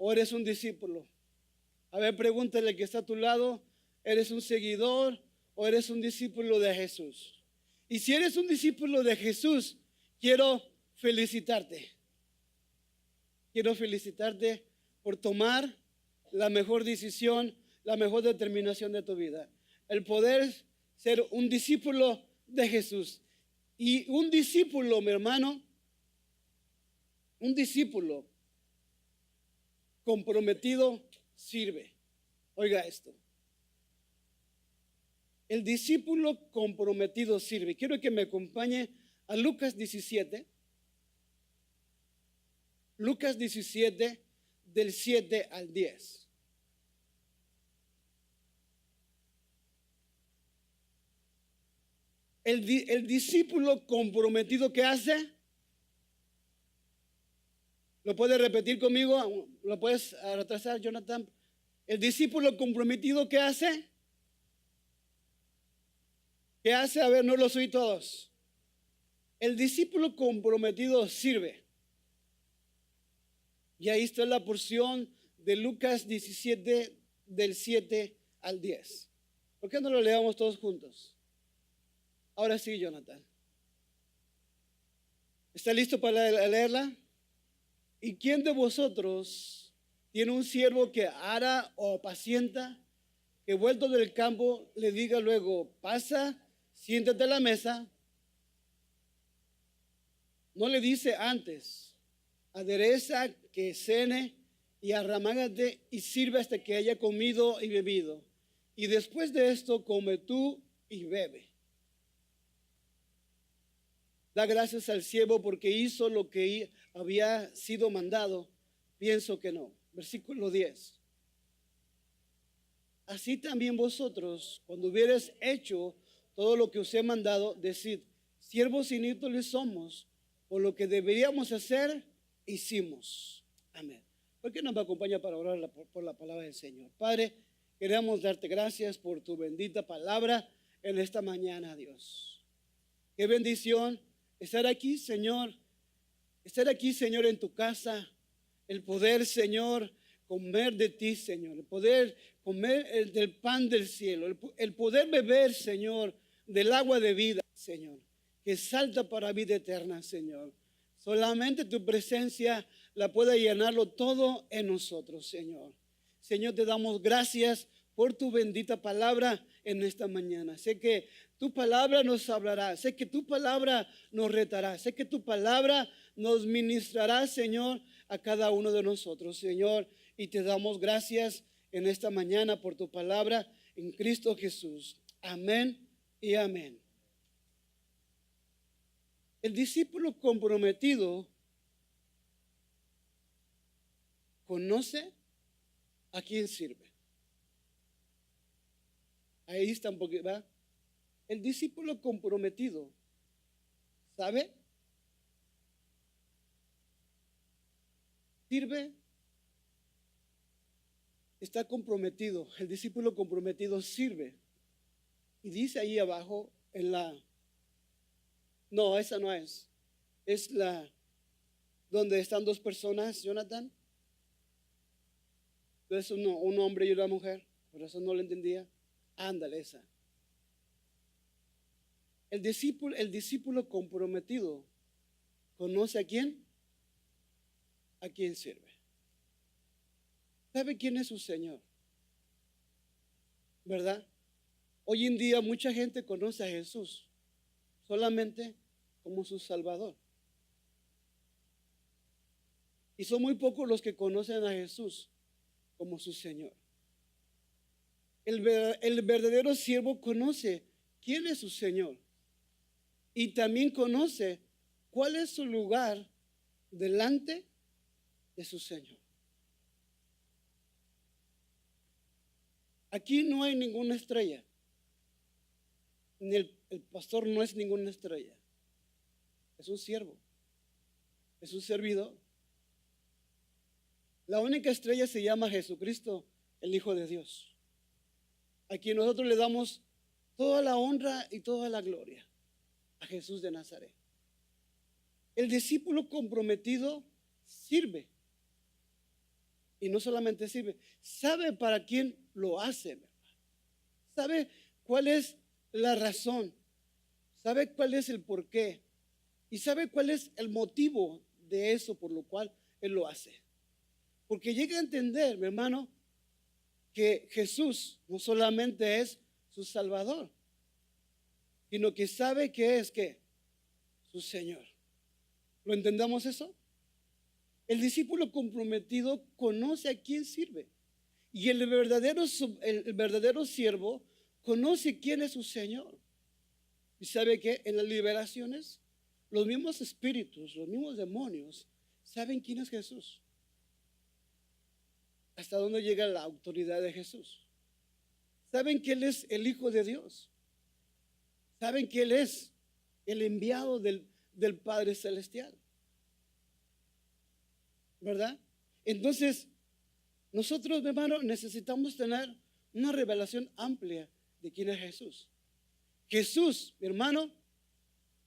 o eres un discípulo? A ver, pregúntale al que está a tu lado, ¿eres un seguidor o eres un discípulo de Jesús? Y si eres un discípulo de Jesús, quiero felicitarte. Quiero felicitarte por tomar la mejor decisión, la mejor determinación de tu vida. El poder ser un discípulo de Jesús. Y un discípulo, mi hermano, un discípulo comprometido sirve. Oiga esto. El discípulo comprometido sirve. Quiero que me acompañe a Lucas 17. Lucas 17, del 7 al 10. El discípulo comprometido, ¿qué hace? ¿Lo puedes repetir conmigo? ¿Lo puedes retrasar, Jonathan? El discípulo comprometido, ¿qué hace? ¿Qué hace? A ver, no los oí todos. El discípulo comprometido sirve. Y ahí está la porción de Lucas 17, del 7 al 10. ¿Por qué no lo leamos todos juntos? Ahora sí, Jonathan. ¿Está listo para leerla? ¿Y quién de vosotros tiene un siervo que ara o apacienta, que vuelto del campo le diga luego, pasa, siéntate a la mesa? No le dice antes, adereza que cene y arremángate y sirve hasta que haya comido y bebido. Y después de esto come tú y bebe. Da gracias al siervo porque hizo lo que había sido mandado. Pienso que no. Versículo 10. Así también vosotros, cuando hubierais hecho todo lo que os he mandado, decid, siervos inútiles somos, por lo que deberíamos hacer, hicimos. Amén. ¿Por qué no me acompaña para orar por la palabra del Señor? Padre, queremos darte gracias por tu bendita palabra en esta mañana, Dios. Qué bendición estar aquí, Señor. Estar aquí, Señor, en tu casa. El poder, Señor, comer de ti, Señor. El poder comer del pan del cielo. El poder beber, Señor, del agua de vida, Señor, que salta para vida eterna, Señor. Solamente tu presencia la puede llenarlo todo en nosotros, Señor. Señor, te damos gracias por tu bendita palabra en esta mañana. Sé que tu palabra nos hablará, sé que tu palabra nos retará, sé que tu palabra nos ministrará, Señor, a cada uno de nosotros, Señor. Y te damos gracias en esta mañana por tu palabra en Cristo Jesús. Amén y amén. El discípulo comprometido conoce a quién sirve. Ahí está un poquito, ¿va? El discípulo comprometido, ¿sabe? Sirve, está comprometido. El discípulo comprometido sirve. Y dice ahí abajo en la... No, esa no es. Es la donde están dos personas, Jonathan. Es un hombre y una mujer. Por eso no lo entendía. Ándale, esa. El discípulo comprometido conoce a quién sirve. ¿Sabe quién es su Señor? ¿Verdad? Hoy en día mucha gente conoce a Jesús solamente como su Salvador. Y son muy pocos los que conocen a Jesús como su Señor. El verdadero siervo conoce quién es su Señor y también conoce cuál es su lugar delante de su Señor. Aquí no hay ninguna estrella, ni el pastor no es ninguna estrella, es un siervo, es un servidor. La única estrella se llama Jesucristo, el Hijo de Dios, a quien nosotros le damos toda la honra y toda la gloria, a Jesús de Nazaret. El discípulo comprometido sirve Y no solamente sirve, sabe para quién lo hace, ¿verdad? Sabe cuál es la razón, sabe cuál es el porqué y sabe cuál es el motivo de eso por lo cual Él lo hace. Porque llega a entender, mi hermano, que Jesús no solamente es su Salvador, sino que sabe que es que su Señor. ¿Lo entendamos eso? El discípulo comprometido conoce a quién sirve. Y el verdadero siervo conoce quién es su Señor. Y sabe que en las liberaciones, los mismos espíritus, los mismos demonios, saben quién es Jesús. Hasta dónde llega la autoridad de Jesús. Saben que Él es el Hijo de Dios. Saben que Él es el enviado del Padre Celestial. ¿Verdad? Entonces, nosotros, mi hermano, necesitamos tener una revelación amplia de quién es Jesús. Jesús, mi hermano,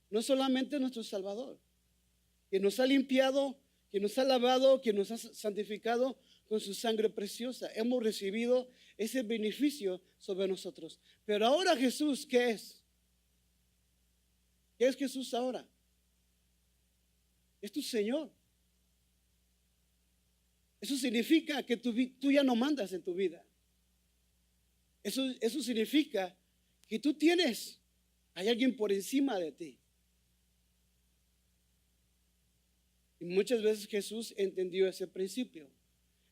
no solamente nuestro Salvador, que nos ha limpiado, que nos ha lavado, que nos ha santificado con su sangre preciosa. Hemos recibido ese beneficio sobre nosotros. Pero ahora Jesús, ¿qué es? ¿Qué es Jesús ahora? Es tu Señor. Eso significa que tú ya no mandas en tu vida. Eso significa que tú hay alguien por encima de ti. Y muchas veces Jesús entendió ese principio.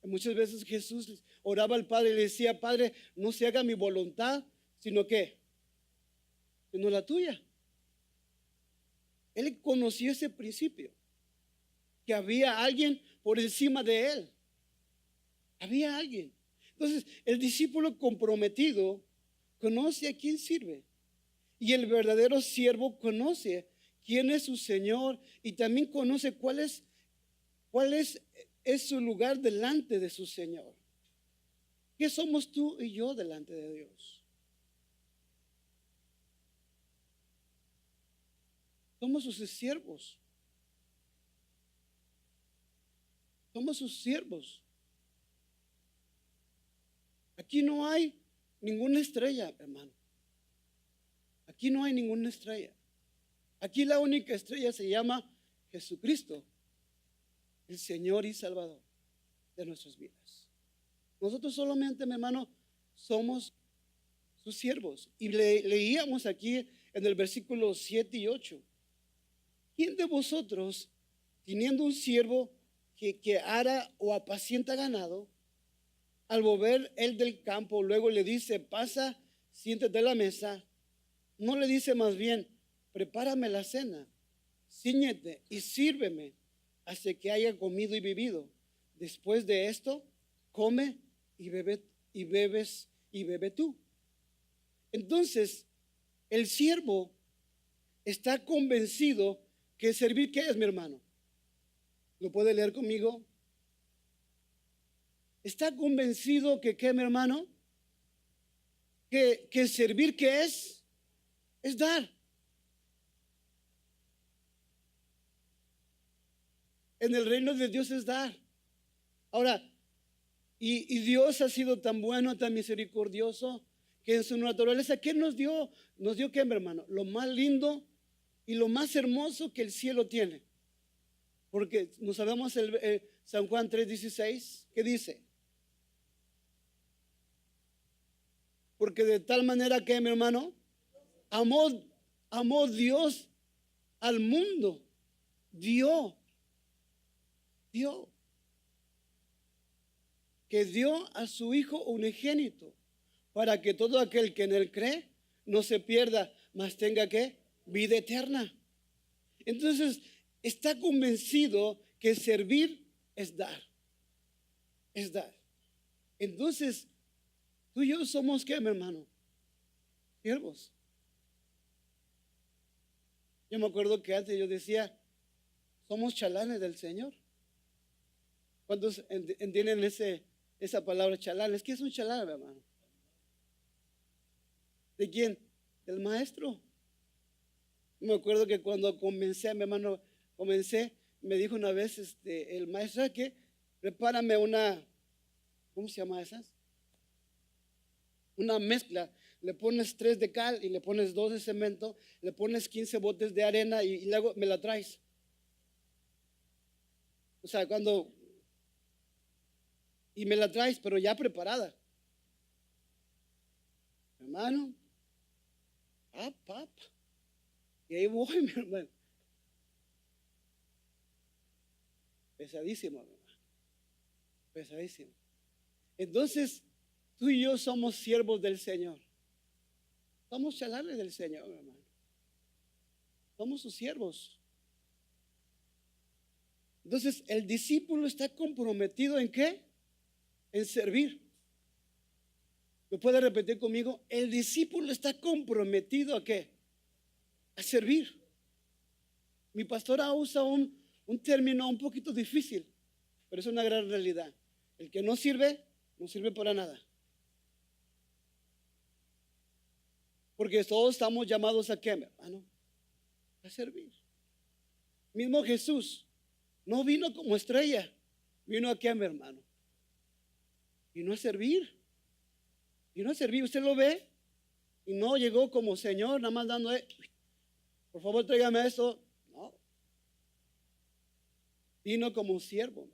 Y muchas veces Jesús oraba al Padre y le decía: Padre, no se haga mi voluntad, sino la tuya. Él conoció ese principio, que había alguien por encima de él. Había alguien. Entonces, el discípulo comprometido conoce a quién sirve. Y el verdadero siervo conoce quién es su Señor y también conoce cuál es su lugar delante de su Señor. ¿Qué somos tú y yo delante de Dios? Somos sus siervos. Somos sus siervos. Aquí no hay ninguna estrella, hermano. Aquí no hay ninguna estrella. Aquí la única estrella se llama Jesucristo, el Señor y Salvador de nuestras vidas. Nosotros solamente, mi hermano, somos sus siervos. Y leíamos aquí en el versículo 7 y 8. ¿Quién de vosotros, teniendo un siervo que ara o apacienta ganado, al volver él del campo, luego le dice: pasa, siéntate a la mesa? No le dice más bien: prepárame la cena, cíñete y sírveme hasta que haya comido y bebido. Después de esto, come y bebe tú. Entonces, el siervo está convencido que servir, ¿qué es, mi hermano? ¿Lo puede leer conmigo? Está convencido que, ¿qué, mi hermano? Que servir, ¿qué es? Es dar. En el reino de Dios es dar. Ahora, y Dios ha sido tan bueno, tan misericordioso, que en su naturaleza, ¿qué nos dio? Nos dio, ¿qué, mi hermano? Lo más lindo y lo más hermoso que el cielo tiene. Porque nos sabemos San Juan 3:16, ¿qué dice? Porque de tal manera que, mi hermano, amó Dios al mundo, dio, que dio a su Hijo unigénito, para que todo aquel que en él cree no se pierda, mas tenga ¿qué? Vida eterna. Entonces, está convencido que servir es dar. Es dar. Entonces, tú y yo somos ¿qué, mi hermano? Siervos. Yo me acuerdo que antes yo decía: somos chalanes del Señor. ¿Cuántos entienden esa palabra chalanes? ¿Qué es un chalán, mi hermano? ¿De quién? Del maestro. Me acuerdo que cuando comencé, mi hermano, me dijo una vez el maestro: ¿qué? Prepárame una ¿cómo se llama esas? Una mezcla. Le pones 3 de cal y le pones 2 de cemento, le pones 15 botes de arena y luego me la traes. O sea, y me la traes, pero ya preparada. Hermano, pap. Y ahí voy, mi hermano. Pesadísimo, hermano. Pesadísimo. Entonces, tú y yo somos siervos del Señor. Somos chalales del Señor, hermano. Somos sus siervos. Entonces, el discípulo está comprometido ¿en qué? En servir. ¿Lo puede repetir conmigo? El discípulo está comprometido ¿a qué? A servir. Mi pastora usa un término un poquito difícil, pero es una gran realidad. El que no sirve para nada. Porque todos estamos llamados ¿a qué, hermano? A servir. Mismo Jesús no vino como estrella, vino ¿a qué, mi hermano? Vino a servir. Vino a servir. ¿Usted lo ve? Y no llegó como Señor, nada más dando, por favor, tráigame esto. No. Vino como un siervo.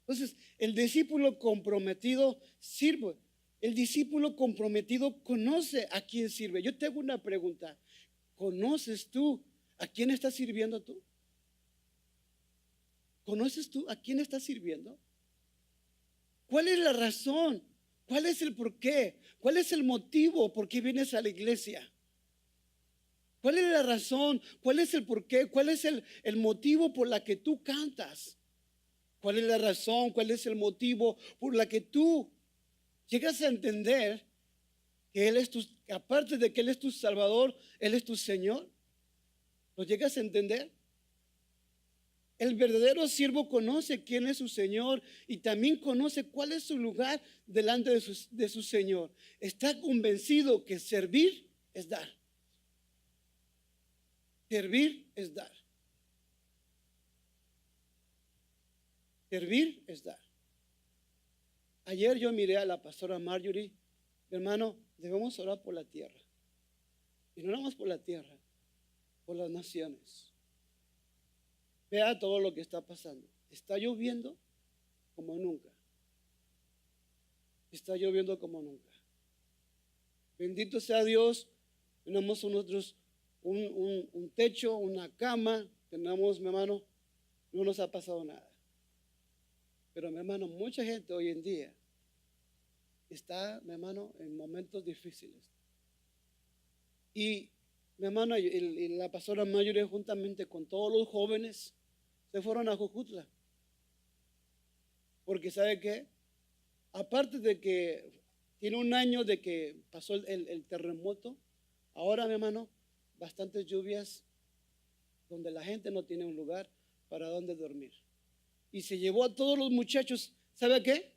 Entonces, el discípulo comprometido sirve. El discípulo comprometido conoce a quién sirve. Yo tengo una pregunta. ¿Conoces tú a quién estás sirviendo tú? ¿Conoces tú a quién estás sirviendo? ¿Cuál es la razón? ¿Cuál es el porqué? ¿Cuál es el motivo por qué vienes a la iglesia? ¿Cuál es la razón? ¿Cuál es el porqué? ¿Cuál es el motivo por la que tú cantas? ¿Cuál es la razón? ¿Cuál es el motivo por la que tú llegas a entender que Él es aparte de que Él es tu Salvador, Él es tu Señor? ¿Lo llegas a entender? El verdadero siervo conoce quién es su Señor y también conoce cuál es su lugar delante de su Señor. Está convencido que servir es dar. Servir es dar. Servir es dar. Ayer yo miré a la pastora Marjorie. Hermano, debemos orar por la tierra. Y no oramos por la tierra, por las naciones. Vea todo lo que está pasando. Está lloviendo como nunca. Está lloviendo como nunca. Bendito sea Dios. Tenemos nosotros un techo, una cama. Tenemos, mi hermano, no nos ha pasado nada. Pero, mi hermano, mucha gente hoy en día está, mi hermano, en momentos difíciles. Y, mi hermano, y la pastora Mayor juntamente con todos los jóvenes se fueron a Jojutla. Porque ¿sabe qué? Aparte de que tiene un año de que pasó el terremoto, ahora, mi hermano, bastantes lluvias donde la gente no tiene un lugar para donde dormir. Y se llevó a todos los muchachos, ¿sabe qué?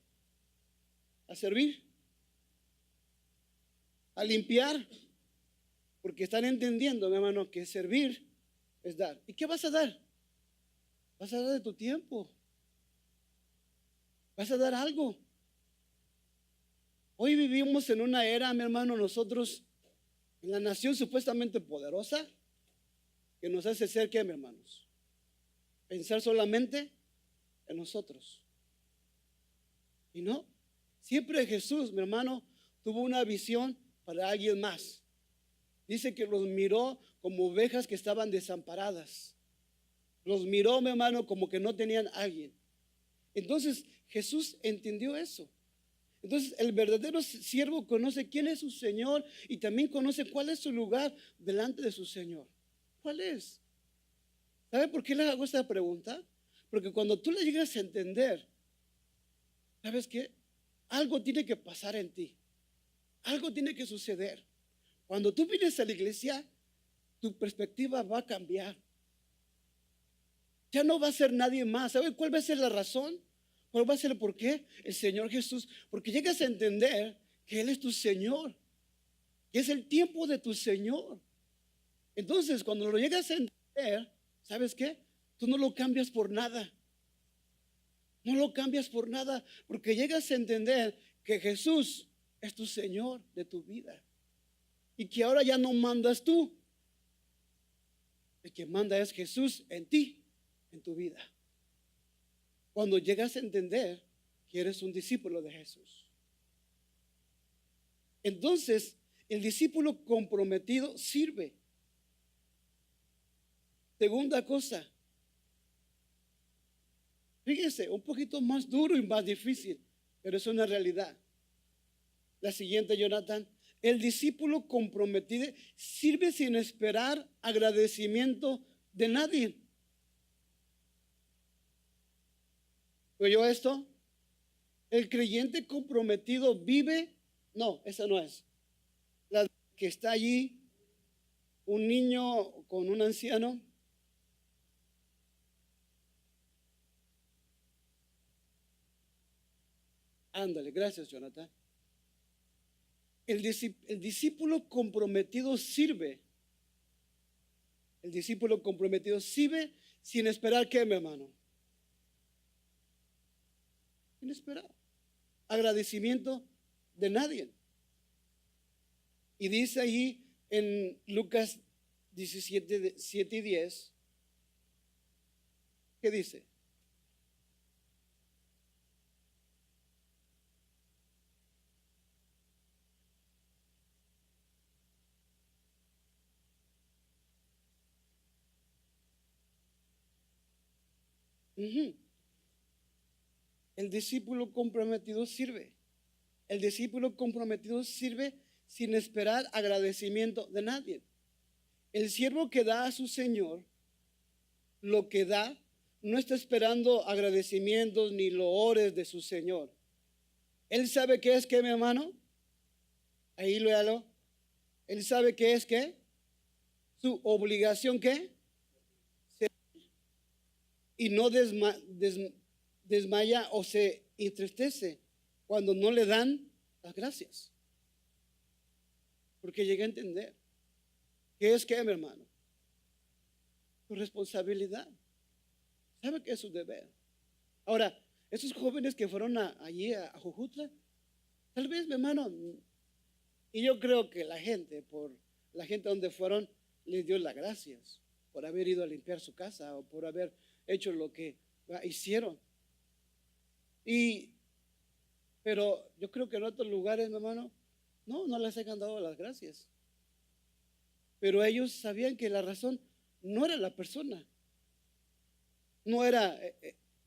A servir, a limpiar, porque están entendiendo, mi hermano, que servir es dar. ¿Y qué vas a dar? Vas a dar de tu tiempo. Vas a dar algo. Hoy vivimos en una era, mi hermano, nosotros, en la nación supuestamente poderosa, que nos hace ser, ¿qué, mi hermanos? Pensar solamente en nosotros. Y no, siempre Jesús, mi hermano, tuvo una visión para alguien más. Dice que los miró como ovejas que estaban desamparadas. Los miró, mi hermano, como que no tenían a alguien. Entonces Jesús entendió eso. Entonces el verdadero siervo conoce quién es su Señor y también conoce cuál es su lugar delante de su Señor. ¿Cuál es? ¿Sabe por qué le hago esta pregunta? Porque cuando tú le llegas a entender, ¿sabes qué? Algo tiene que pasar en ti. Algo tiene que suceder. Cuando tú vienes a la iglesia, tu perspectiva va a cambiar. Ya no va a ser nadie más. ¿Sabe cuál va a ser la razón? ¿Cuál va a ser el por qué? El Señor Jesús. Porque llegas a entender que Él es tu Señor. Que es el tiempo de tu Señor. Entonces, cuando lo llegas a entender, ¿sabes qué? Tú no lo cambias por nada. No lo cambias por nada, porque llegas a entender que Jesús es tu Señor de tu vida y que ahora ya no mandas tú. El que manda es Jesús en ti, en tu vida. Cuando llegas a entender que eres un discípulo de Jesús, entonces el discípulo comprometido sirve. Segunda cosa, fíjense, un poquito más duro y más difícil, pero es una realidad. La siguiente, Jonathan: el discípulo comprometido sirve sin esperar agradecimiento de nadie. ¿Oyó esto? El creyente comprometido vive, no, esa no es. La que está allí, un niño con un anciano. Ándale, gracias, Jonathan. El discípulo comprometido sirve. El discípulo comprometido sirve sin esperar, ¿qué, mi hermano? Sin esperar agradecimiento de nadie. Y dice ahí en Lucas 17, 7 y 10, ¿qué dice? El discípulo comprometido sirve. El discípulo comprometido sirve sin esperar agradecimiento de nadie. El siervo que da a su Señor lo que da no está esperando agradecimientos ni loores de su Señor. Él sabe qué es que, mi hermano. Ahí léalo. Él sabe qué es que su obligación, ¿qué? Y no desmaya o se entristece cuando no le dan las gracias. Porque llegué a entender qué es que, mi hermano, su responsabilidad. Sabe que es su deber. Ahora, esos jóvenes que fueron allí a Jujutla, tal vez, mi hermano, y yo creo que la gente donde fueron, les dio las gracias por haber ido a limpiar su casa o por haber hecho lo que hicieron. Pero yo creo que en otros lugares, mi hermano, no les hayan dado las gracias. Pero ellos sabían que la razón no era la persona. No era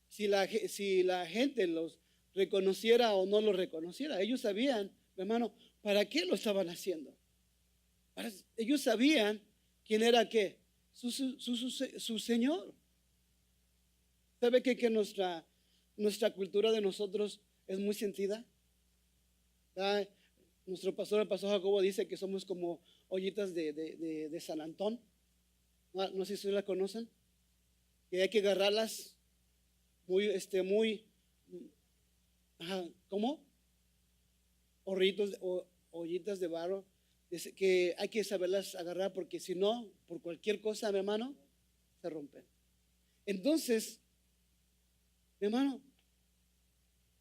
si la gente los reconociera o no los reconociera. Ellos sabían, mi hermano, para qué lo estaban haciendo. Ellos sabían quién era qué, su Señor. ¿Sabe que nuestra cultura de nosotros es muy sentida? Nuestro pastor, el pastor Jacobo, dice que somos como ollitas de San Antón. No sé si ustedes la conocen. Que hay que agarrarlas ¿cómo? Ollitas de barro. Dice que hay que saberlas agarrar porque si no, por cualquier cosa, mi hermano, se rompen. Entonces, mi hermano,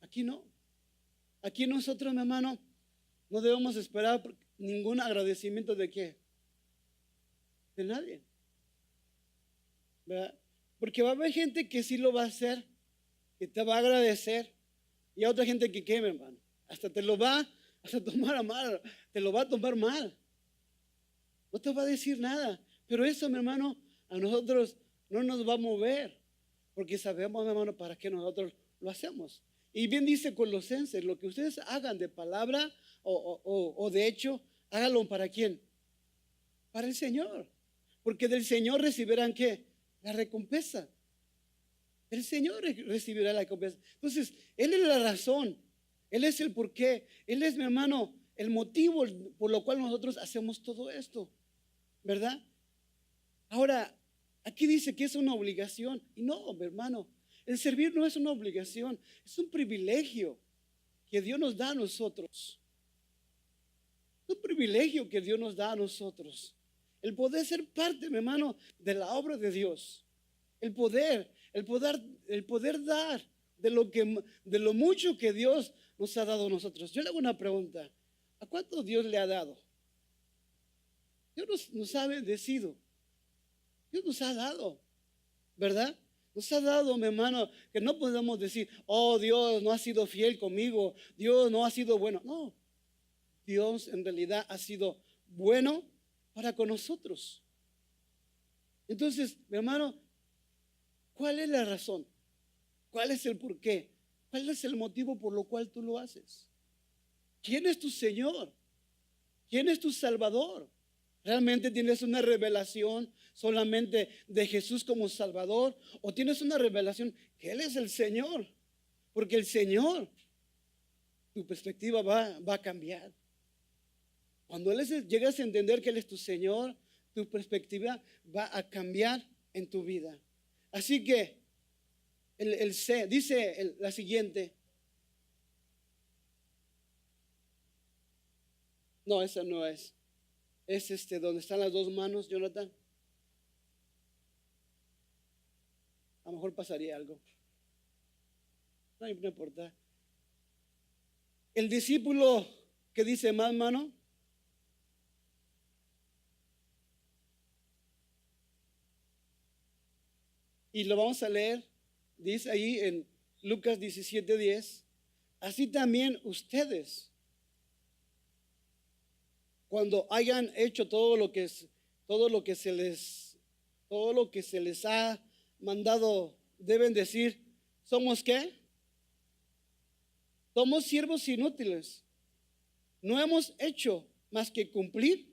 aquí no. Aquí nosotros, mi hermano, no debemos esperar ningún agradecimiento de qué, de nadie, ¿verdad? Porque va a haber gente que sí lo va a hacer, que te va a agradecer, y a otra gente que qué, mi hermano, hasta te lo va a tomar a mal, te lo va a tomar mal, no te va a decir nada. Pero eso, mi hermano, a nosotros no nos va a mover, porque sabemos, mi hermano, para qué nosotros lo hacemos. Y bien dice Colosenses: lo que ustedes hagan de palabra o de hecho, háganlo ¿para quién? Para el Señor. Porque del Señor recibirán ¿qué? La recompensa. El Señor recibirá la recompensa. Entonces, Él es la razón. Él es el porqué. Él es, mi hermano, el motivo por lo cual nosotros hacemos todo esto, ¿verdad? Ahora, aquí dice que es una obligación. Y no, mi hermano, el servir no es una obligación, es un privilegio que Dios nos da a nosotros. Es un privilegio que Dios nos da a nosotros. El poder ser parte, mi hermano, de la obra de Dios. El poder dar de lo mucho que Dios nos ha dado a nosotros. Yo le hago una pregunta. ¿A cuánto Dios le ha dado? Dios nos ha bendecido. Dios nos ha dado, ¿verdad? Nos ha dado, mi hermano, que no podemos decir, oh, Dios no ha sido fiel conmigo, Dios no ha sido bueno. No, Dios en realidad ha sido bueno para con nosotros. Entonces, mi hermano, ¿cuál es la razón? ¿Cuál es el porqué? ¿Cuál es el motivo por lo cual tú lo haces? ¿Quién es tu Señor? ¿Quién es tu Salvador? ¿Realmente tienes una revelación solamente de Jesús como Salvador? ¿O tienes una revelación que Él es el Señor? Porque el Señor, tu perspectiva va a cambiar. Cuando llegas a entender que Él es tu Señor, tu perspectiva va a cambiar en tu vida. Así que el C dice la siguiente. No, esa no es. Es donde están las dos manos, Jonathan. A lo mejor pasaría algo. No importa. El discípulo que dice más, mano. Y lo vamos a leer. Dice ahí en Lucas 17:10. Así también ustedes, cuando hayan hecho todo lo que se les ha mandado, deben decir, ¿somos qué? Somos siervos inútiles. No hemos hecho más que cumplir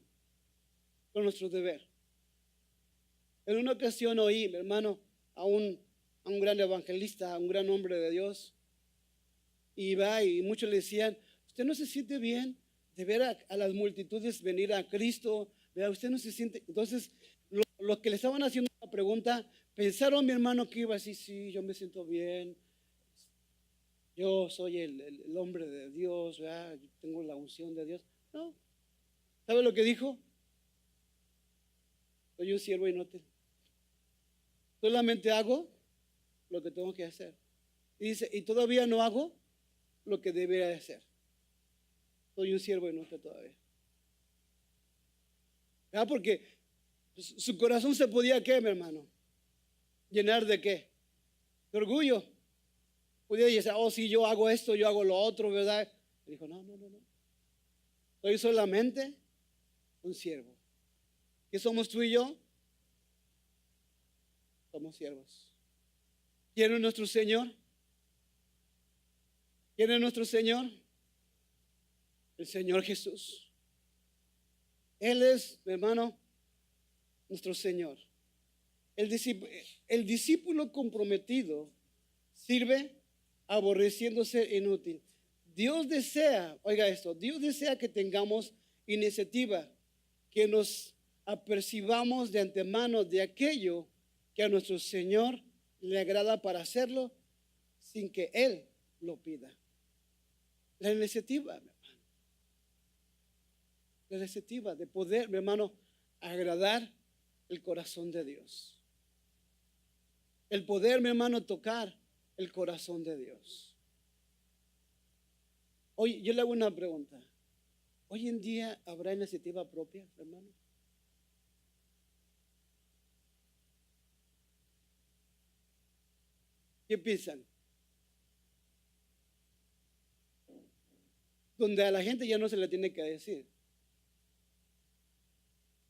con nuestro deber. En una ocasión oí, mi hermano, a un gran evangelista, a un gran hombre de Dios, y muchos le decían, ¿usted no se siente bien de ver a las multitudes venir a Cristo? ¿Verdad? Usted no se siente. Entonces, los que le estaban haciendo la pregunta, pensaron, mi hermano, que iba a decir, sí, yo me siento bien, yo soy el hombre de Dios, ¿verdad? Yo tengo la unción de Dios. No. ¿Sabe lo que dijo? Soy un siervo inútil. Solamente hago lo que tengo que hacer. Y dice, y todavía no hago lo que debería de hacer. Soy un siervo inútil todavía. ¿Verdad? Porque su corazón se podía, ¿qué, mi hermano? ¿Llenar de qué? De orgullo. Podía decir, oh, sí, yo hago esto, yo hago lo otro, ¿verdad? Y dijo, no. Soy solamente un siervo. ¿Qué somos tú y yo? Somos siervos. ¿Quién es nuestro Señor? ¿Quién es nuestro Señor? El Señor Jesús. Él es, mi hermano, nuestro Señor. El discípulo comprometido sirve aborreciéndose inútil. Dios desea, oiga esto, Dios desea que tengamos iniciativa, que nos apercibamos de antemano de aquello que a nuestro Señor le agrada para hacerlo sin que Él lo pida. La iniciativa, mi hermano. La iniciativa de poder, mi hermano, agradar el corazón de Dios. El poder, mi hermano, tocar el corazón de Dios. Hoy, yo le hago una pregunta. ¿Hoy en día habrá iniciativa propia, hermano? ¿Qué piensan? Donde a la gente ya no se le tiene que decir.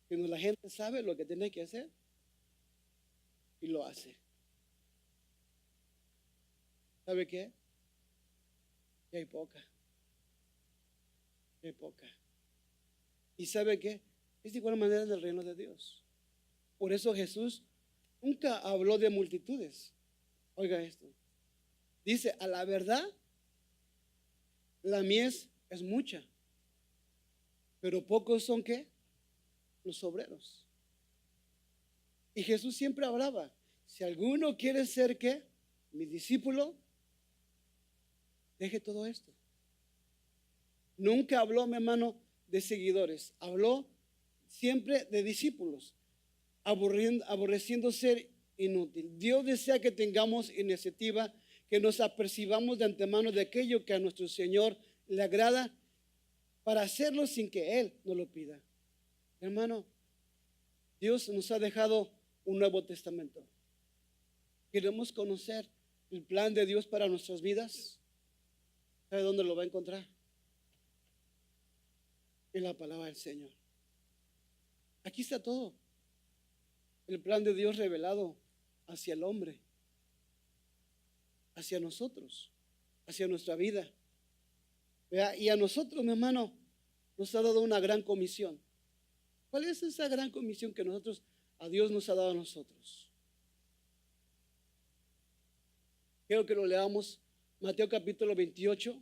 Sino la gente sabe lo que tiene que hacer y lo hace. ¿Sabe qué? Ya hay poca. Ya hay poca. ¿Y sabe qué? Es de igual manera en el reino de Dios. Por eso Jesús nunca habló de multitudes. Oiga esto. Dice, a la verdad, la mies es mucha, pero pocos son ¿qué? Los obreros. Y Jesús siempre hablaba, si alguno quiere ser ¿qué? Mi discípulo, deje todo esto. Nunca habló, mi hermano, de seguidores, habló siempre de discípulos, aborreciendo ser inútil. Dios desea que tengamos iniciativa, que nos apercibamos de antemano de aquello que a nuestro Señor le agrada para hacerlo sin que Él nos lo pida. Hermano, Dios nos ha dejado un Nuevo Testamento. Queremos conocer el plan de Dios para nuestras vidas. ¿Sabe dónde lo va a encontrar? En la palabra del Señor. Aquí está todo. El plan de Dios revelado hacia el hombre, hacia nosotros, hacia nuestra vida. ¿Verdad? Y a nosotros, mi hermano, nos ha dado una gran comisión. ¿Cuál es esa gran comisión que a Dios nos ha dado a nosotros? Quiero que lo leamos, Mateo capítulo 28,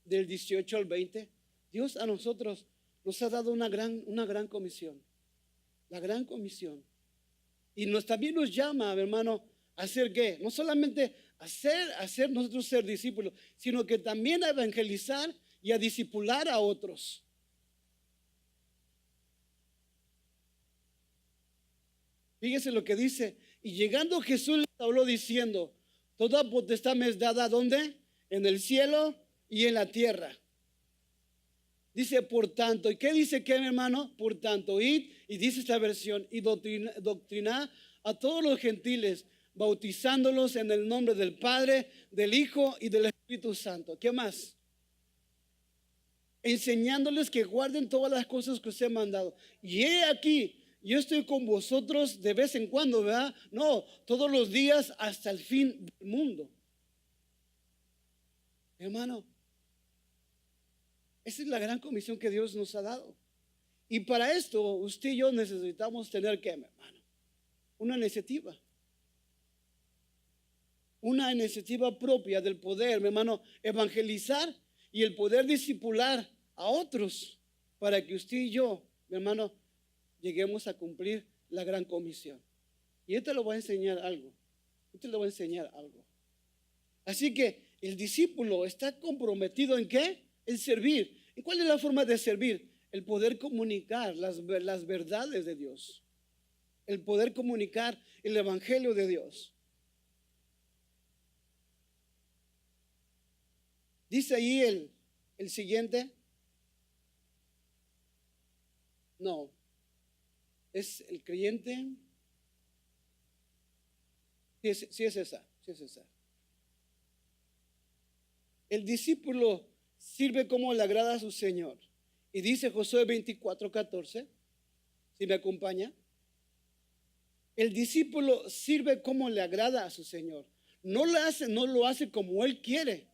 del 18 al 20. Dios a nosotros nos ha dado una gran comisión, la gran comisión. Y también nos llama, hermano, a hacer ¿qué? No solamente hacer nosotros ser discípulos, sino que también a evangelizar y a discipular a otros. Fíjese lo que dice. Y llegando Jesús les habló diciendo: toda potestad me es dada, ¿dónde? En el cielo y en la tierra. Dice, por tanto, ¿y qué dice que, mi hermano? Por tanto, id, y dice esta versión, y doctrina a todos los gentiles, bautizándolos en el nombre del Padre, del Hijo y del Espíritu Santo. ¿Qué más? Enseñándoles que guarden todas las cosas que os he mandado. Y he aquí, yo estoy con vosotros de vez en cuando, ¿verdad? No, todos los días hasta el fin del mundo. Hermano, esa es la gran comisión que Dios nos ha dado. Y para esto, usted y yo necesitamos tener, ¿qué, mi hermano? Una iniciativa. Una iniciativa propia del poder, mi hermano, evangelizar y el poder discipular a otros para que usted y yo, mi hermano, lleguemos a cumplir la gran comisión. Y yo te lo voy a enseñar algo. Así que el discípulo está comprometido ¿en qué? En servir. ¿Y cuál es la forma de servir? El poder comunicar las verdades de Dios. El poder comunicar el evangelio de Dios. Dice ahí el siguiente. No. Es el creyente. Sí es esa. El discípulo sirve como le agrada a su Señor. Y dice Josué 24:14, si me acompaña. El discípulo sirve como le agrada a su Señor. No lo hace como él quiere.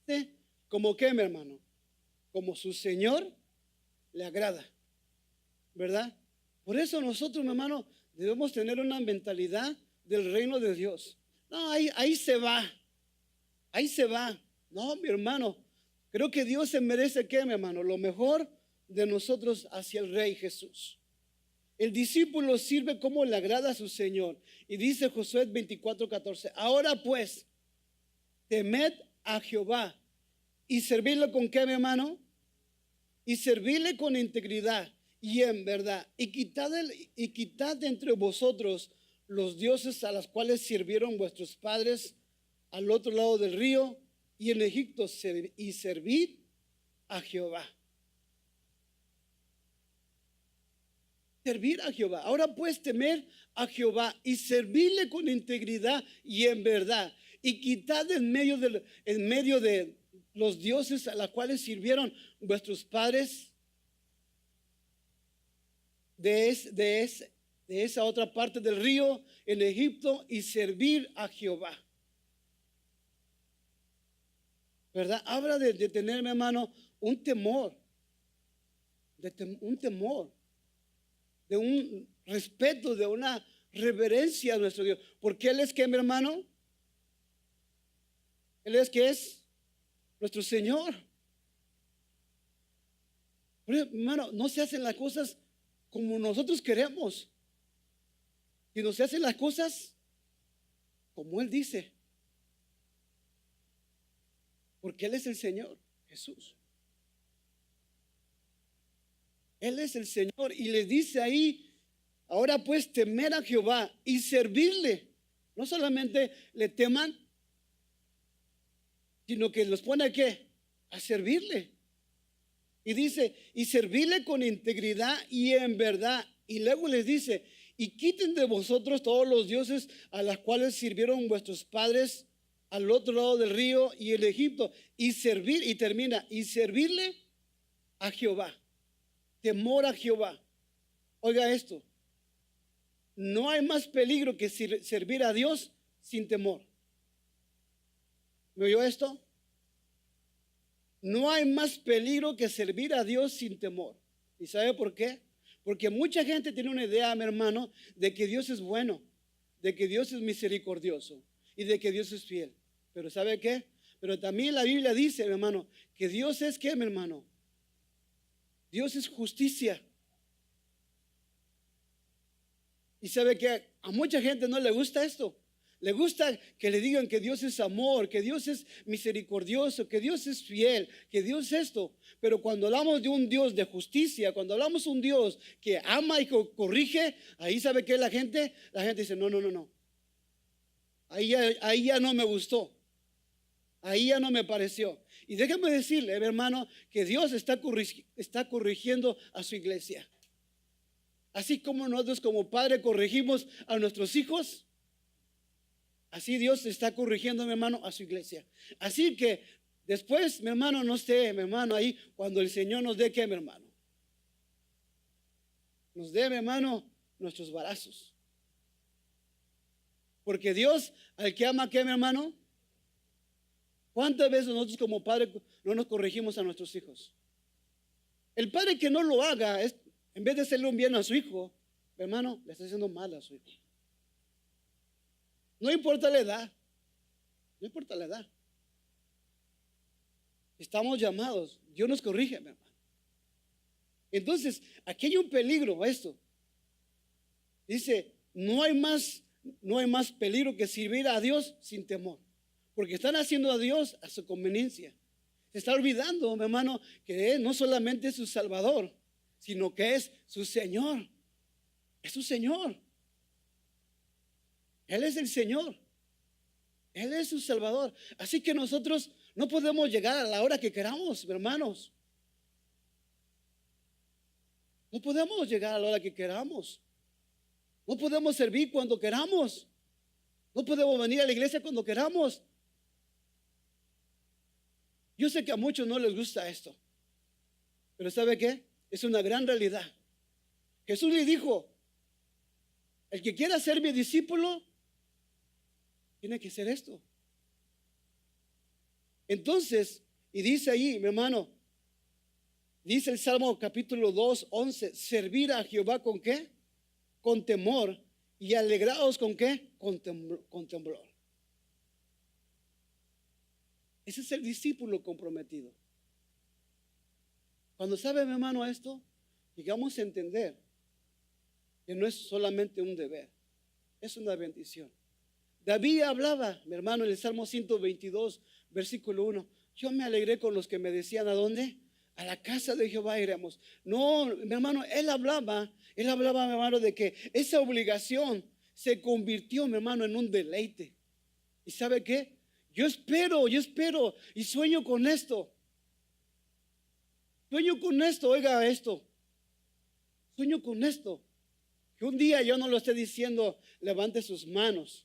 ¿Sí? ¿Como qué, mi hermano? Como su Señor le agrada. ¿Verdad? Por eso nosotros, mi hermano, debemos tener una mentalidad del reino de Dios. No, ahí se va. No, mi hermano, creo que Dios se merece, ¿qué, mi hermano? Lo mejor de nosotros hacia el Rey Jesús. El discípulo sirve como le agrada a su Señor. Y dice Josué 24:14, ahora pues, temed a Jehová y servirle con ¿qué, mi hermano? Y servirle con integridad y en verdad. Y quitad de entre vosotros los dioses a los cuales sirvieron vuestros padres al otro lado del río y en Egipto, y servid a Jehová. Servir a Jehová. Ahora pues temer a Jehová y servirle con integridad y en verdad. Y quitad en medio de los dioses a los cuales sirvieron vuestros padres de esa otra parte del río en Egipto y servir a Jehová. ¿Verdad? Habla de tener, mi hermano, un temor, de un respeto, de una reverencia a nuestro Dios. Porque Él es que, mi hermano, Él es que es nuestro Señor. Pero, hermano, no se hacen las cosas como nosotros queremos, sino se hacen las cosas como Él dice. Porque Él es el Señor, Jesús. Él es el Señor y le dice ahí, ahora pues temer a Jehová y servirle No solamente le teman, sino que los pone ¿a qué? A servirle. Y dice, y servirle con integridad y en verdad. Y luego les dice, y quiten de vosotros todos los dioses a los cuales sirvieron vuestros padres al otro lado del río y en Egipto. Y servir, y termina, y servirle a Jehová. Temor a Jehová. Oiga esto, no hay más peligro que servir a Dios sin temor. ¿Me oyó esto? No hay más peligro que servir a Dios sin temor. ¿Y sabe por qué? Porque mucha gente tiene una idea, mi hermano, de que Dios es bueno, de que Dios es misericordioso y de que Dios es fiel. Pero ¿sabe qué? Pero también la Biblia dice, mi hermano, que Dios es ¿qué, mi hermano? Dios es justicia. Y sabe que a mucha gente no le gusta esto. Le gusta que le digan que Dios es amor, que Dios es misericordioso, que Dios es fiel, que Dios es esto. Pero cuando hablamos de un Dios de justicia, cuando hablamos de un Dios que ama y corrige, ahí sabe que la gente dice, no, no, no, no. Ahí ya no me gustó. Ahí ya no me pareció. Y déjame decirle, hermano, que Dios está corrigiendo a su iglesia. Así como nosotros como padre corregimos a nuestros hijos, así Dios está corrigiendo, mi hermano, a su iglesia. Así que después, mi hermano, no esté, mi hermano, ahí cuando el Señor nos dé, ¿qué, mi hermano? Nos dé, mi hermano, nuestros barazos. Porque Dios, al que ama, ¿qué, mi hermano? ¿Cuántas veces nosotros como padre no nos corregimos a nuestros hijos? El padre que no lo haga, en vez de hacerle un bien a su hijo, mi hermano, le está haciendo mal a su hijo. No importa la edad, no importa la edad. Estamos llamados, Dios nos corrige, mi hermano. Entonces, aquí hay un peligro, esto. Dice, no hay más peligro que servir a Dios sin temor. Porque están haciendo a Dios a su conveniencia. Se está olvidando, mi hermano, que Él no solamente es su Salvador, sino que es su Señor. Es su Señor. Él es el Señor. Él es su Salvador. Así que nosotros no podemos llegar a la hora que queramos, hermanos. No podemos llegar a la hora que queramos. No podemos servir cuando queramos. No podemos venir a la iglesia cuando queramos. Yo sé que a muchos no les gusta esto. Pero ¿sabe qué? Es una gran realidad. Jesús le dijo, el que quiera ser mi discípulo, tiene que ser esto. Entonces, y dice ahí, mi hermano, dice el Salmo capítulo 2, 11, servir a Jehová ¿con qué? Con temor, y alegraos ¿con qué? Con temblor. Ese es el discípulo comprometido. Cuando sabe, mi hermano, esto, llegamos a entender que no es solamente un deber, es una bendición. David hablaba, mi hermano, en el Salmo 122, versículo 1. Yo me alegré con los que me decían, ¿a dónde? A la casa de Jehová iremos. No, mi hermano, él hablaba, mi hermano, de que esa obligación se convirtió, mi hermano, en un deleite. ¿Y sabe qué? Yo espero y sueño con esto. Sueño con esto, oiga esto. Sueño con esto. Que un día yo no lo esté diciendo, levante sus manos.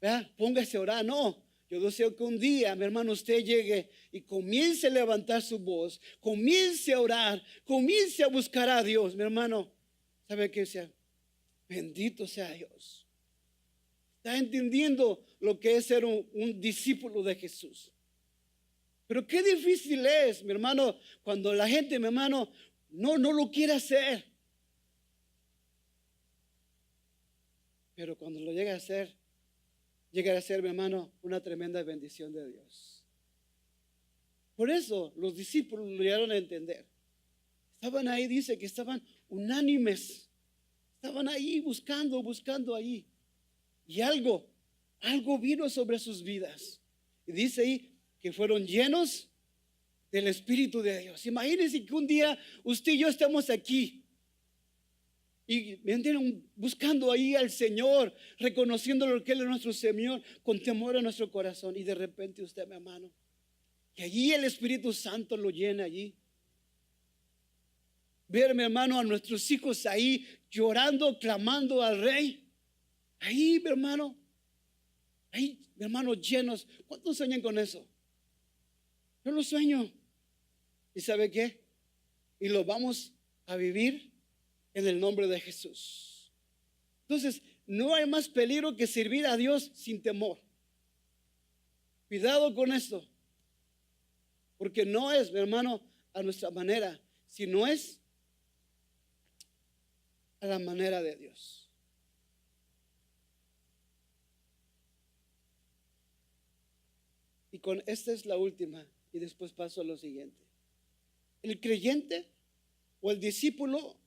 ¿Verdad? Póngase a orar. No, yo deseo que un día, mi hermano, usted llegue y comience a levantar su voz, comience a orar, comience a buscar a Dios, mi hermano. ¿Sabe qué? Sea bendito sea Dios. Está entendiendo lo que es ser un discípulo de Jesús. Pero qué difícil es, mi hermano, cuando la gente, mi hermano, no lo quiere hacer. Pero cuando lo llega a ser, mi hermano, una tremenda bendición de Dios. Por eso los discípulos lo llegaron a entender. Estaban ahí, dice que estaban unánimes. Estaban ahí buscando ahí. Y algo vino sobre sus vidas. Y dice ahí que fueron llenos del Espíritu de Dios. Imagínense que un día usted y yo estemos aquí. Y me entienden, buscando ahí al Señor, reconociendo lo que Él es nuestro Señor, con temor en nuestro corazón. Y de repente usted, mi hermano, que allí el Espíritu Santo lo llena allí. Ver, mi hermano, a nuestros hijos ahí llorando, clamando al Rey. Ahí, mi hermano, ahí, mi hermano, llenos. ¿Cuántos sueñan con eso? Yo lo sueño. ¿Y sabe qué? Y lo vamos a vivir en el nombre de Jesús. Entonces, no hay más peligro que servir a Dios sin temor. Cuidado con esto. Porque no es, mi hermano, a nuestra manera, sino es a la manera de Dios. Y con esta es la última, y después paso a lo siguiente. El creyente o el discípulo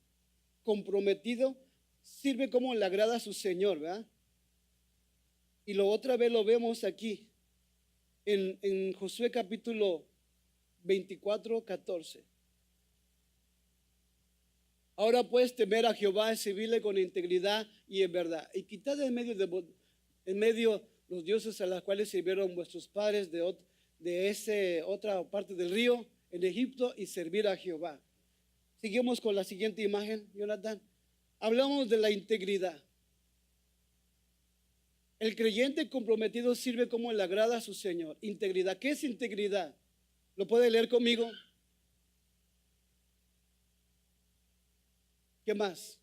comprometido sirve como le agrada a su Señor, ¿verdad? Y lo otra vez lo vemos aquí en Josué capítulo 24:14. Ahora puedes temer a Jehová y servirle con integridad y en verdad, y quitad en medio los dioses a los cuales sirvieron vuestros padres de esa otra parte del río en Egipto, y servir a Jehová. Seguimos con la siguiente imagen, Jonathan. Hablamos de la integridad. El creyente comprometido sirve como le agrada a su Señor. Integridad. ¿Qué es integridad? ¿Lo puede leer conmigo? ¿Qué más?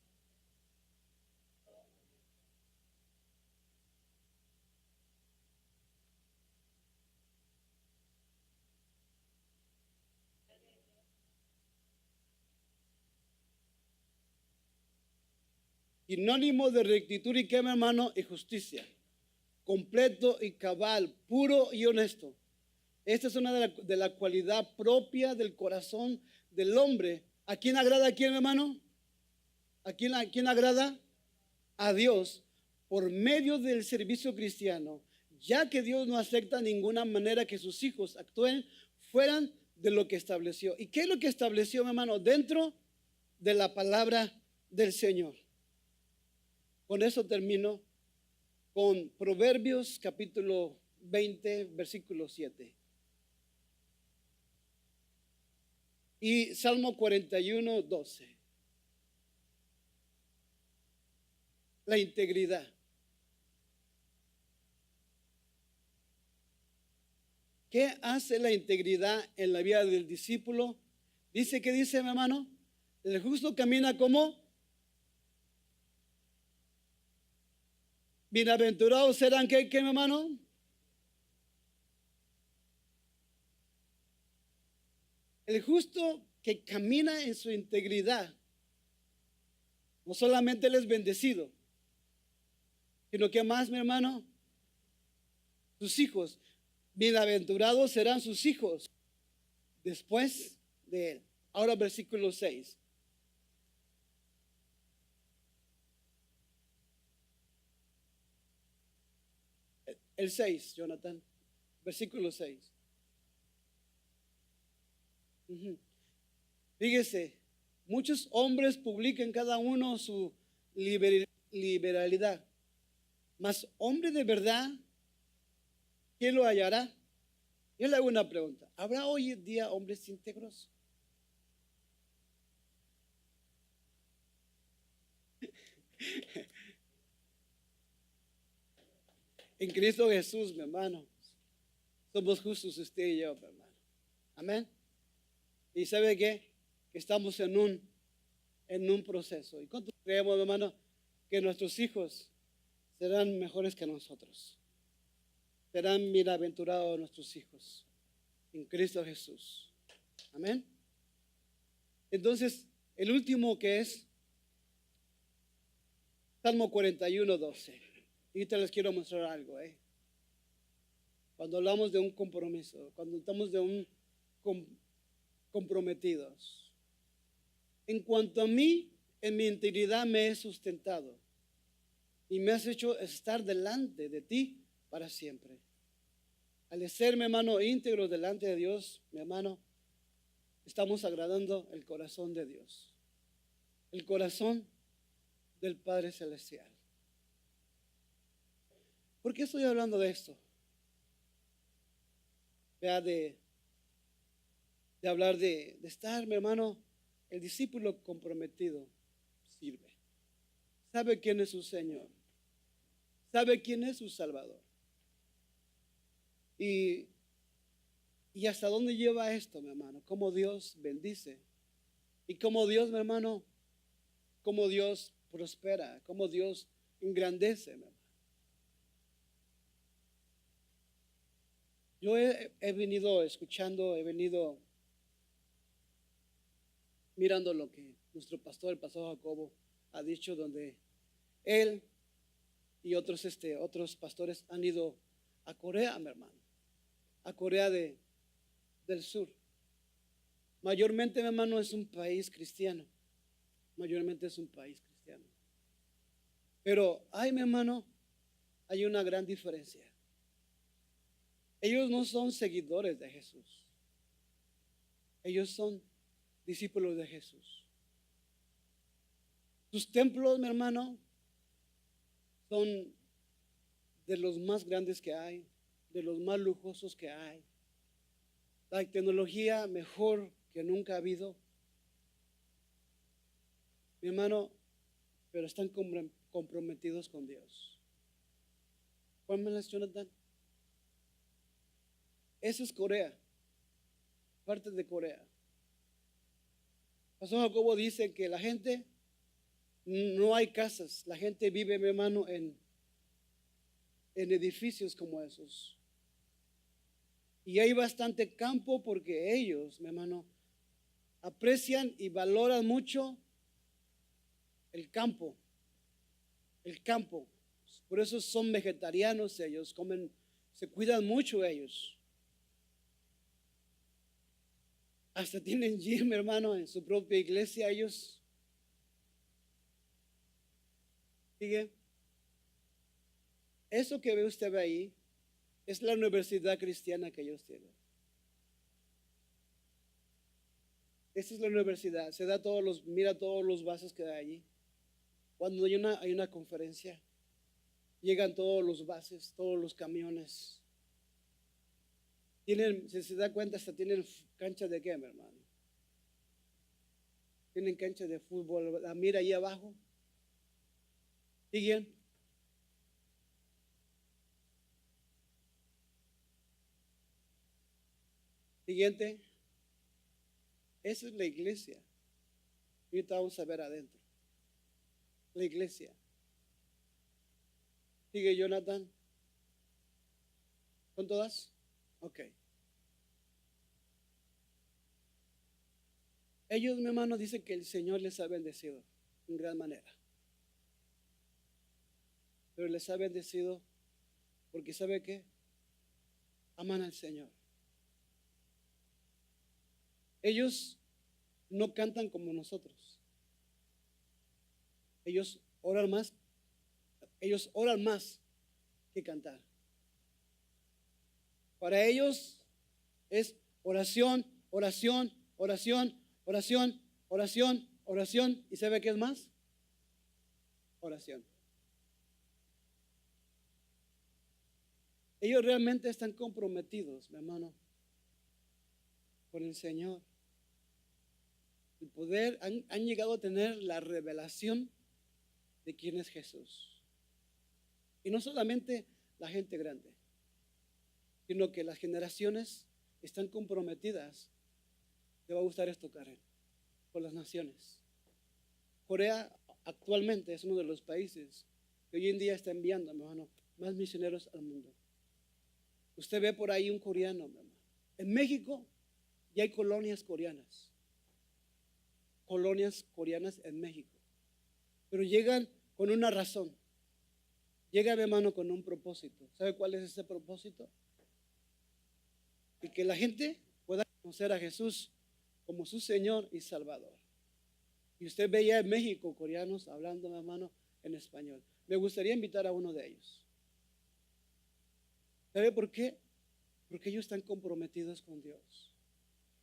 Sinónimo de rectitud y qué, mi hermano, y justicia. Completo y cabal, puro y honesto. Esta es una de la cualidad propia del corazón del hombre. ¿A quién agrada a quién, hermano? ¿A quién agrada? A Dios, por medio del servicio cristiano, ya que Dios no acepta ninguna manera que sus hijos actúen fueran de lo que estableció. ¿Y qué es lo que estableció, mi hermano? Dentro de la palabra del Señor. Con eso termino con Proverbios capítulo 20, versículo 7. Y Salmo 41, 12. La integridad. ¿Qué hace la integridad en la vida del discípulo? Dice, ¿qué dice, mi hermano? El justo camina como bienaventurados serán, ¿qué, mi hermano? El justo que camina en su integridad, no solamente él es bendecido, sino que más, mi hermano, sus hijos, bienaventurados serán sus hijos después de él. Ahora versículo 6. El 6, Jonathan, versículo 6. Fíjese, muchos hombres publican cada uno su liberalidad, mas hombre de verdad, ¿quién lo hallará? Yo le hago una pregunta. ¿Habrá hoy en día hombres íntegros? En Cristo Jesús, mi hermano, somos justos usted y yo, mi hermano. Amén. ¿Y sabe qué? Que estamos en un proceso. ¿Y cuánto creemos, mi hermano, que nuestros hijos serán mejores que nosotros? Serán bienaventurados nuestros hijos en Cristo Jesús. Amén. Entonces, el último que es Salmo 41, 12. Y te les quiero mostrar algo. Cuando hablamos de un compromiso, cuando estamos comprometidos. En cuanto a mí, en mi integridad me he sustentado y me has hecho estar delante de ti para siempre. Al ser, mi hermano, íntegro delante de Dios, mi hermano, estamos agradando el corazón de Dios. El corazón del Padre Celestial. ¿Por qué estoy hablando de esto? Vea, de hablar de estar, mi hermano, el discípulo comprometido sirve. Sabe quién es su Señor. Sabe quién es su Salvador. Y hasta dónde lleva esto, mi hermano. Cómo Dios bendice. Y cómo Dios, mi hermano, cómo Dios prospera. Cómo Dios engrandece, mi hermano. Yo he venido escuchando, he venido mirando lo que nuestro pastor, el pastor Jacobo, ha dicho, donde él y otros pastores han ido a Corea, mi hermano, a Corea del Sur. Mayormente, mi hermano, es un país cristiano. Mayormente es un país cristiano. Pero hay, mi hermano, hay una gran diferencia. Ellos no son seguidores de Jesús. Ellos son discípulos de Jesús. Sus templos, mi hermano, son de los más grandes que hay, de los más lujosos que hay. La tecnología mejor que nunca ha habido. Mi hermano, pero están comprometidos con Dios. Pónmelas, Jonathan. Eso es Corea, parte de Corea. Pastor Jacobo dice que la gente, no hay casas, la gente vive, mi hermano, en edificios como esos. Y hay bastante campo porque ellos, mi hermano, aprecian y valoran mucho el campo. El campo. Por eso son vegetarianos ellos, comen, se cuidan mucho ellos. Hasta tienen gym, hermano, en su propia iglesia ellos. Sigue. Eso que ve usted ahí es la universidad cristiana que ellos tienen. Esa es la universidad. Se da mira todos los vasos que hay allí. Cuando hay una conferencia, llegan todos los bases, todos los camiones. Si se da cuenta, hasta tienen cancha de qué, mi hermano. Tienen cancha de fútbol. La mira ahí abajo. ¿Siguen? Siguiente. Esa es la iglesia. Y ahorita vamos a ver adentro. La iglesia. ¿Sigue, Jonathan? ¿Con todas? Ok. Ellos, mi hermano, dicen que el Señor les ha bendecido en gran manera. Pero les ha bendecido porque ¿sabe qué? Aman al Señor. Ellos no cantan como nosotros. Ellos oran más que cantar. Para ellos es oración, oración, oración, oración, oración, oración. ¿Y sabe qué es más? Oración. Ellos realmente están comprometidos, mi hermano, con el Señor. El poder, han llegado a tener la revelación de quién es Jesús. Y no solamente la gente grande, sino que las generaciones están comprometidas. Te va a gustar esto, Karen, con las naciones. Corea actualmente es uno de los países que hoy en día está enviando, mi hermano, más misioneros al mundo. Usted ve por ahí un coreano, mi hermano. En México ya hay colonias coreanas. Colonias coreanas en México. Pero llegan con una razón. Llega, mi hermano, con un propósito. ¿Sabe cuál es ese propósito? Y que la gente pueda conocer a Jesús como su Señor y Salvador. Y usted ve ya en México coreanos hablando, mi hermano, en español. Me gustaría invitar a uno de ellos. ¿Sabe por qué? Porque ellos están comprometidos con Dios.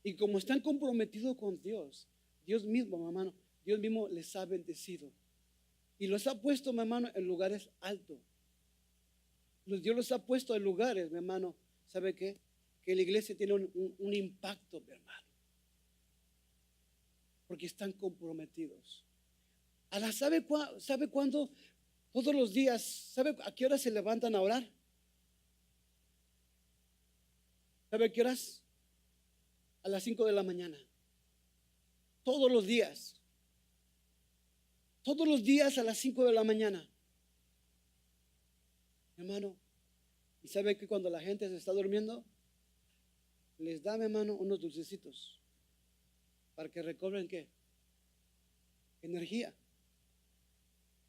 Y como están comprometidos con Dios, Dios mismo, mi hermano, Dios mismo les ha bendecido. Y los ha puesto, mi hermano, en lugares altos. Dios los ha puesto en lugares, mi hermano. ¿Sabe qué? Que la iglesia tiene un impacto, mi hermano. Porque están comprometidos. Ahora, ¿sabe cuándo? Todos los días, ¿sabe a qué hora se levantan a orar? ¿Sabe a qué horas? A las 5 de la mañana. Todos los días. Todos los días a las 5 de la mañana. Hermano, ¿y sabe que cuando la gente se está durmiendo, les da, mi hermano, unos dulcecitos para que recobren qué? Energía.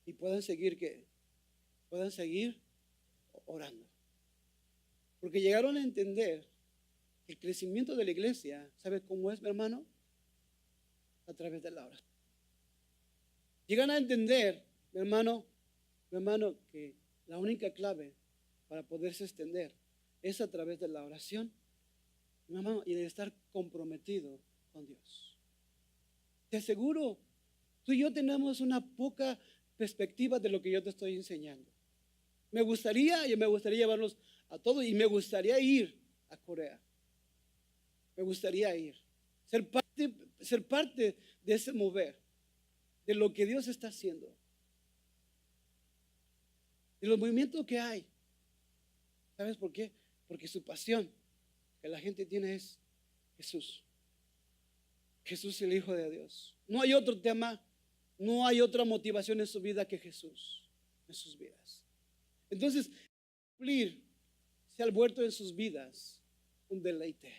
Y puedan seguir qué? Puedan seguir orando. Porque llegaron a entender que el crecimiento de la iglesia, ¿sabe cómo es, mi hermano? A través de la oración. Llegan a entender, mi hermano, que la única clave para poderse extender es a través de la oración, mi hermano, y de estar comprometido con Dios. Te aseguro, tú y yo tenemos una poca perspectiva de lo que yo te estoy enseñando. Me gustaría llevarlos a todos y me gustaría ir a Corea. Me gustaría ir, ser parte de ese mover, de lo que Dios está haciendo, de los movimientos que hay. ¿Sabes por qué? Porque su pasión que la gente tiene es Jesús. Jesús es el Hijo de Dios. No hay otro tema, no hay otra motivación en su vida que Jesús, en sus vidas. Entonces, cumplir se ha vuelto en sus vidas un deleite.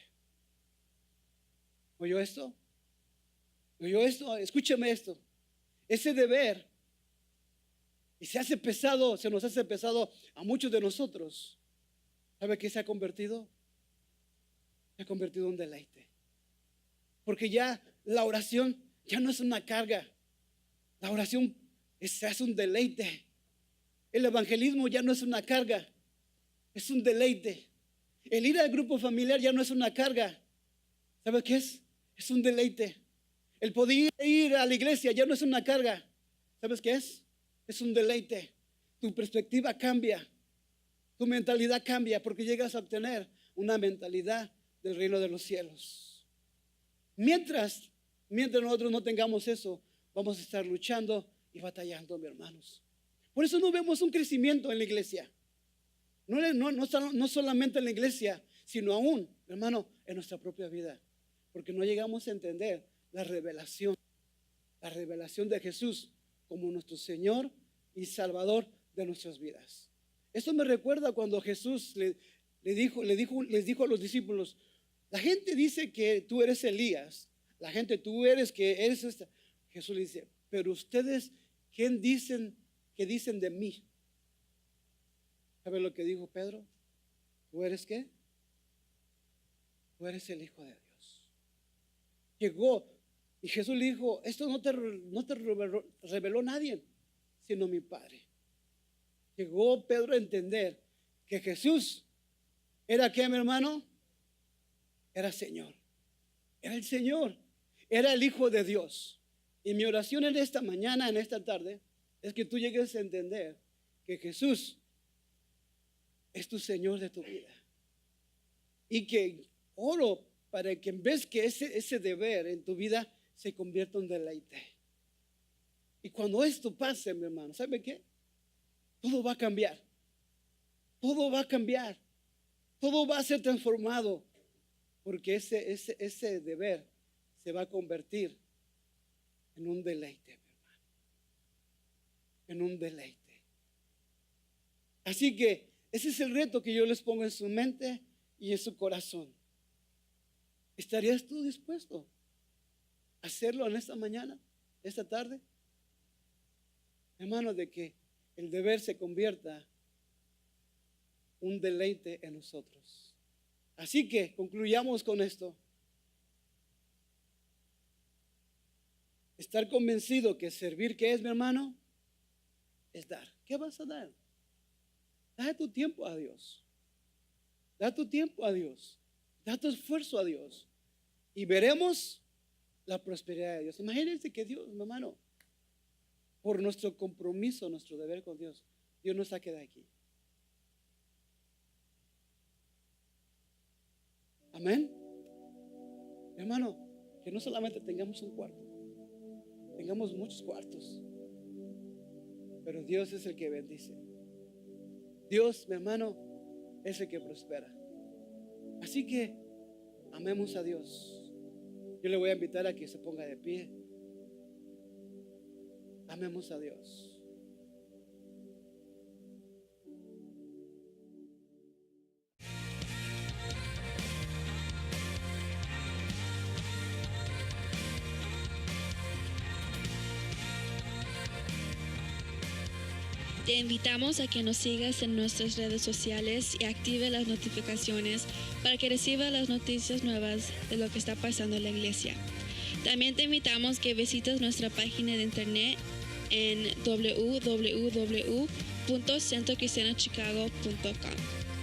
¿Oyó esto? ¿Oyó esto? Escúcheme esto. Ese deber, y se nos hace pesado a muchos de nosotros. ¿Sabe qué se ha convertido? Se ha convertido en un deleite. Porque ya la oración ya no es una carga. La oración se hace un deleite. El evangelismo ya no es una carga, es un deleite. El ir al grupo familiar ya no es una carga. ¿Sabe qué es? Es un deleite. El poder ir a la iglesia ya no es una carga. ¿Sabes qué es? Es un deleite. Tu perspectiva cambia. Tu mentalidad cambia porque llegas a obtener una mentalidad del reino de los cielos. Mientras nosotros no tengamos eso, vamos a estar luchando y batallando, mis hermanos. Por eso no vemos un crecimiento en la iglesia. No solamente en la iglesia, sino aún, hermano, en nuestra propia vida. Porque no llegamos a entender la revelación de Jesús como nuestro Señor y Salvador de nuestras vidas. Esto me recuerda cuando Jesús les dijo a los discípulos: la gente dice que tú eres Elías, la gente tú eres que eres esta. Jesús le dice: pero ustedes, ¿quién dicen que dicen de mí? ¿Sabe lo que dijo Pedro? ¿Tú eres qué? Tú eres el Hijo de Dios. Llegó y Jesús le dijo: esto no te reveló nadie, sino mi Padre. Llegó Pedro a entender que Jesús era ¿qué, mi hermano? Era Señor. Era el Señor. Era el Hijo de Dios. Y mi oración en esta mañana, en esta tarde, es que tú llegues a entender que Jesús es tu Señor de tu vida. Y que oro para que en vez que ese deber en tu vida se convierta en deleite. Y cuando esto pase, mi hermano, ¿sabe qué? Todo va a cambiar. Todo va a cambiar. Todo va a ser transformado. Porque ese deber se va a convertir en un deleite, mi hermano. En un deleite. Así que ese es el reto que yo les pongo en su mente y en su corazón. ¿Estarías tú dispuesto a hacerlo en esta mañana, esta tarde? Hermano, de que el deber se convierta un deleite en nosotros. Así que concluyamos con esto. Estar convencido que servir, ¿qué es, mi hermano? Es dar. ¿Qué vas a dar? Da tu tiempo a Dios. Da tu tiempo a Dios. Da tu esfuerzo a Dios. Y veremos la prosperidad de Dios. Imagínense que Dios, mi hermano, por nuestro compromiso, nuestro deber con Dios, Dios nos saque de aquí. Amén. Hermano, que no solamente tengamos un cuarto, tengamos muchos cuartos, pero Dios es el que bendice. Dios, mi hermano, es el que prospera. Así que amemos a Dios. Yo le voy a invitar a que se ponga de pie. Amemos a Dios. Te invitamos a que nos sigas en nuestras redes sociales y active las notificaciones para que reciba las noticias nuevas de lo que está pasando en la iglesia. También te invitamos que visites nuestra página de internet en www.centrocristianochicago.com.